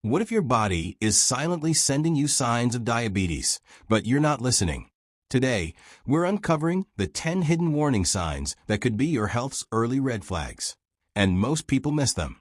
What if your body is silently sending you signs of diabetes, but you're not listening? Today, we're uncovering the 10 hidden warning signs that could be your health's early red flags. And most people miss them.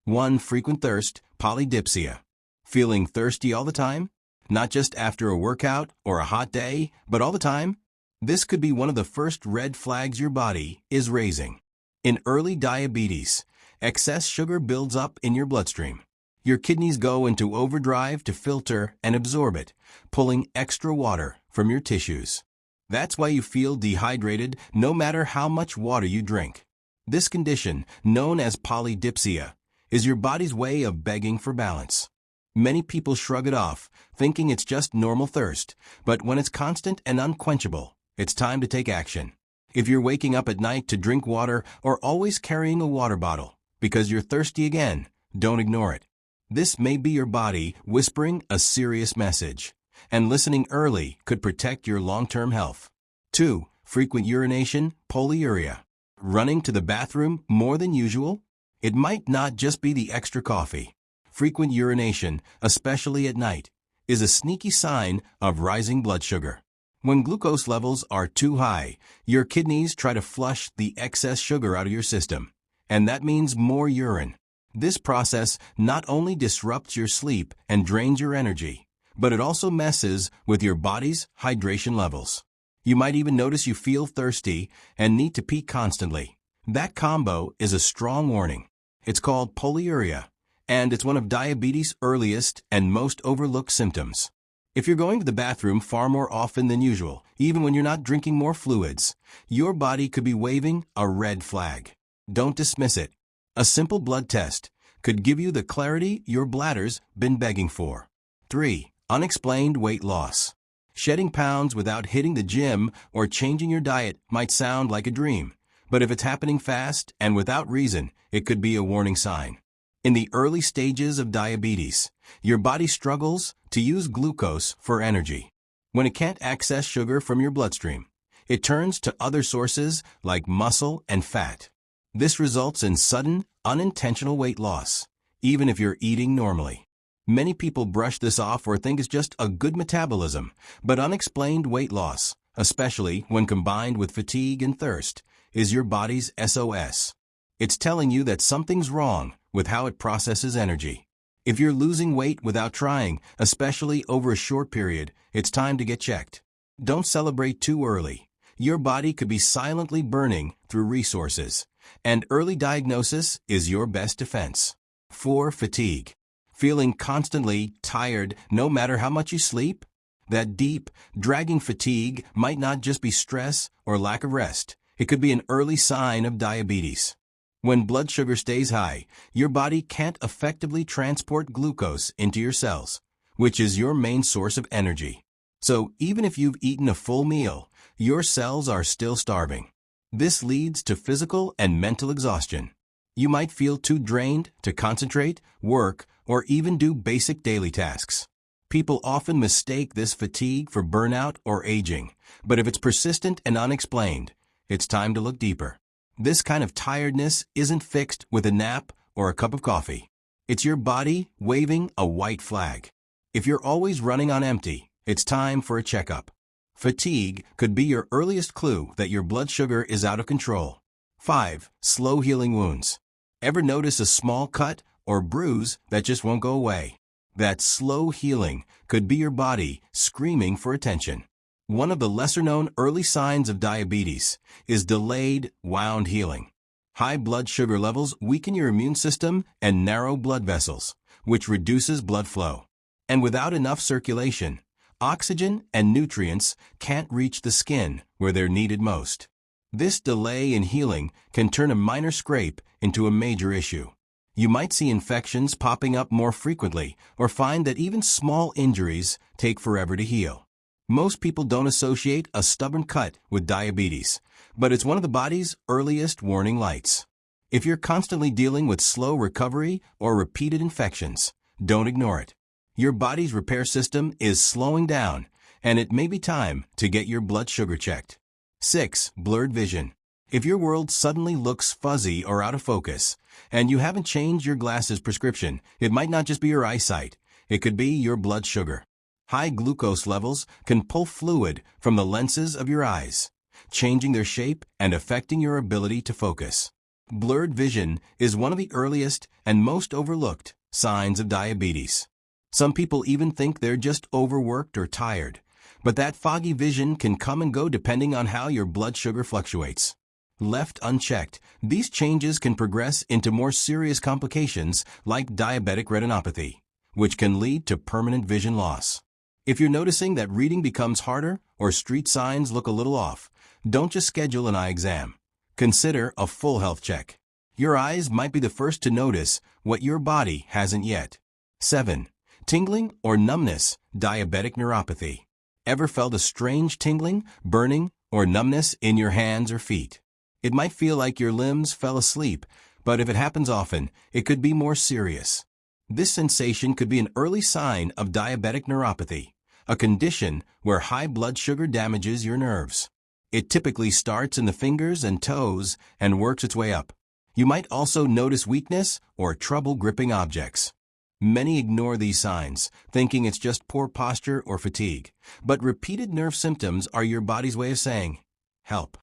1. Frequent thirst, polydipsia. Feeling thirsty all the time? Not just after a workout or a hot day, but all the time? This could be one of the first red flags your body is raising. In early diabetes, excess sugar builds up in your bloodstream. Your kidneys go into overdrive to filter and absorb it, pulling extra water from your tissues. That's why you feel dehydrated no matter how much water you drink. This condition, known as polydipsia, is your body's way of begging for balance. Many people shrug it off, thinking it's just normal thirst, but when it's constant and unquenchable, it's time to take action. If you're waking up at night to drink water or always carrying a water bottle because you're thirsty again, don't ignore it. This may be your body whispering a serious message, and listening early could protect your long-term health. 2. Frequent urination, polyuria. Running to the bathroom more than usual? It might not just be the extra coffee. Frequent urination, especially at night, is a sneaky sign of rising blood sugar. When glucose levels are too high, your kidneys try to flush the excess sugar out of your system, and that means more urine. This process not only disrupts your sleep and drains your energy, but it also messes with your body's hydration levels. You might even notice you feel thirsty and need to pee constantly. That combo is a strong warning. It's called polyuria, and it's one of diabetes' earliest and most overlooked symptoms. If you're going to the bathroom far more often than usual, even when you're not drinking more fluids, your body could be waving a red flag. Don't dismiss it. A simple blood test could give you the clarity your bladder's been begging for. 3. Unexplained weight loss. Shedding pounds without hitting the gym or changing your diet might sound like a dream, but if it's happening fast and without reason, it could be a warning sign. In the early stages of diabetes, your body struggles to use glucose for energy. When it can't access sugar from your bloodstream, it turns to other sources like muscle and fat. This results in sudden, unintentional weight loss, even if you're eating normally. Many people brush this off or think it's just a good metabolism, but unexplained weight loss, especially when combined with fatigue and thirst, is your body's SOS. It's telling you that something's wrong with how it processes energy. If you're losing weight without trying, especially over a short period, it's time to get checked. Don't celebrate too early. Your body could be silently burning through resources, and early diagnosis is your best defense. 4. Fatigue. Feeling constantly tired no matter how much you sleep? That deep, dragging fatigue might not just be stress or lack of rest. It could be an early sign of diabetes. When blood sugar stays high, your body can't effectively transport glucose into your cells, which is your main source of energy. So even if you've eaten a full meal, your cells are still starving. This leads to physical and mental exhaustion. You might feel too drained to concentrate, work, or even do basic daily tasks. People often mistake this fatigue for burnout or aging, but if it's persistent and unexplained, it's time to look deeper. This kind of tiredness isn't fixed with a nap or a cup of coffee. It's your body waving a white flag. If you're always running on empty, it's time for a checkup. Fatigue could be your earliest clue that your blood sugar is out of control. 5. Slow healing wounds. Ever notice a small cut or bruise that just won't go away? That slow healing could be your body screaming for attention. One of the lesser-known early signs of diabetes is delayed wound healing. High blood sugar levels weaken your immune system and narrow blood vessels, which reduces blood flow. And without enough circulation, oxygen and nutrients can't reach the skin where they're needed most. This delay in healing can turn a minor scrape into a major issue. You might see infections popping up more frequently or find that even small injuries take forever to heal. Most people don't associate a stubborn cut with diabetes, but it's one of the body's earliest warning lights. If you're constantly dealing with slow recovery or repeated infections, don't ignore it. Your body's repair system is slowing down, and it may be time to get your blood sugar checked. 6. Blurred vision. If your world suddenly looks fuzzy or out of focus, and you haven't changed your glasses prescription, it might not just be your eyesight. It could be your blood sugar. High glucose levels can pull fluid from the lenses of your eyes, changing their shape and affecting your ability to focus. Blurred vision is one of the earliest and most overlooked signs of diabetes. Some people even think they're just overworked or tired, but that foggy vision can come and go depending on how your blood sugar fluctuates. Left unchecked, these changes can progress into more serious complications like diabetic retinopathy, which can lead to permanent vision loss. If you're noticing that reading becomes harder or street signs look a little off, don't just schedule an eye exam. Consider a full health check. Your eyes might be the first to notice what your body hasn't yet. 7. Tingling or numbness, diabetic neuropathy. Ever felt a strange tingling, burning, or numbness in your hands or feet? It might feel like your limbs fell asleep, but if it happens often, it could be more serious. This sensation could be an early sign of diabetic neuropathy, a condition where high blood sugar damages your nerves. It typically starts in the fingers and toes and works its way up. You might also notice weakness or trouble gripping objects. Many ignore these signs, thinking it's just poor posture or fatigue, but repeated nerve symptoms are your body's way of saying, help.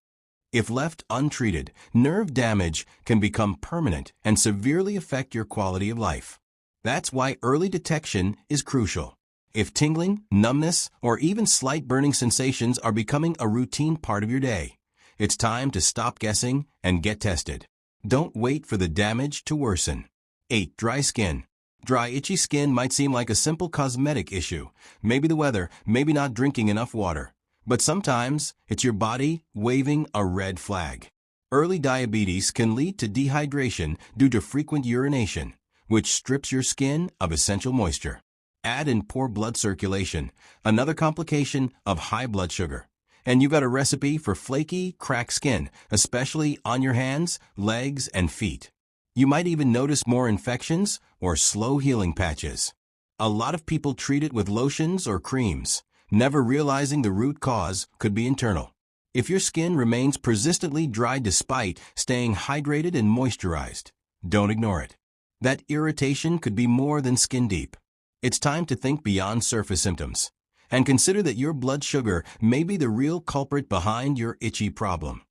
If left untreated, nerve damage can become permanent and severely affect your quality of life. That's why early detection is crucial. If tingling, numbness, or even slight burning sensations are becoming a routine part of your day, it's time to stop guessing and get tested. Don't wait for the damage to worsen. 8. Dry skin. Dry, itchy skin might seem like a simple cosmetic issue. Maybe the weather, maybe not drinking enough water. But sometimes, it's your body waving a red flag. Early diabetes can lead to dehydration due to frequent urination, which strips your skin of essential moisture. Add in poor blood circulation, another complication of high blood sugar. And you've got a recipe for flaky, cracked skin, especially on your hands, legs, and feet. You might even notice more infections or slow healing patches. A lot of people treat it with lotions or creams, never realizing the root cause could be internal. If your skin remains persistently dry despite staying hydrated and moisturized, don't ignore it. That irritation could be more than skin deep. It's time to think beyond surface symptoms and consider that your blood sugar may be the real culprit behind your itchy problem.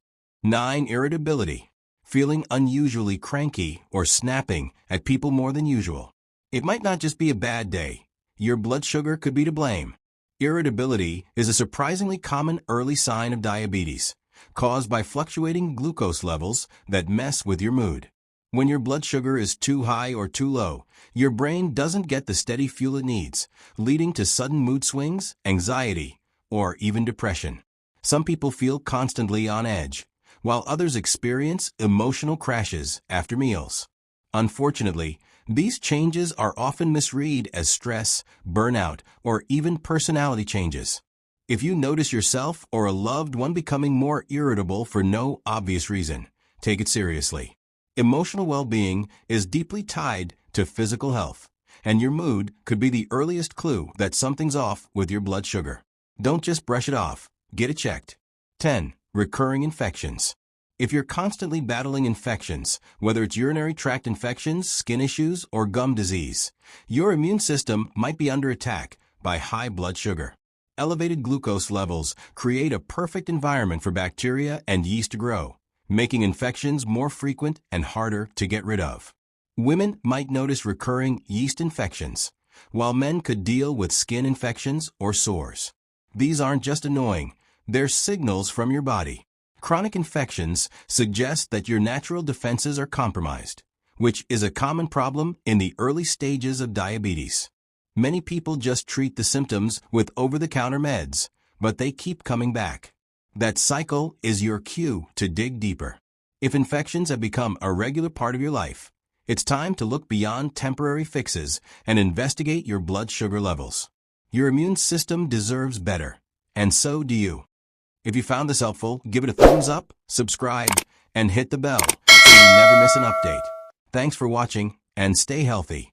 9. Irritability. Feeling unusually cranky or snapping at people more than usual. It might not just be a bad day. Your blood sugar could be to blame. Irritability is a surprisingly common early sign of diabetes, caused by fluctuating glucose levels that mess with your mood. When your blood sugar is too high or too low, your brain doesn't get the steady fuel it needs, leading to sudden mood swings, anxiety, or even depression. Some people feel constantly on edge, while others experience emotional crashes after meals. Unfortunately, these changes are often misread as stress, burnout, or even personality changes. If you notice yourself or a loved one becoming more irritable for no obvious reason, take it seriously. Emotional well-being is deeply tied to physical health, and your mood could be the earliest clue that something's off with your blood sugar. Don't just brush it off, get it checked. 10. Recurring infections. If you're constantly battling infections, whether it's urinary tract infections, skin issues, or gum disease, your immune system might be under attack by high blood sugar. Elevated glucose levels create a perfect environment for bacteria and yeast to grow, making infections more frequent and harder to get rid of. Women might notice recurring yeast infections, while men could deal with skin infections or sores. These aren't just annoying, they're signals from your body. Chronic infections suggest that your natural defenses are compromised, which is a common problem in the early stages of diabetes. Many people just treat the symptoms with over-the-counter meds, but they keep coming back. That cycle is your cue to dig deeper. If infections have become a regular part of your life, it's time to look beyond temporary fixes and investigate your blood sugar levels. Your immune system deserves better, and so do you. If you found this helpful, give it a thumbs up, subscribe, and hit the bell so you never miss an update. Thanks for watching, and stay healthy.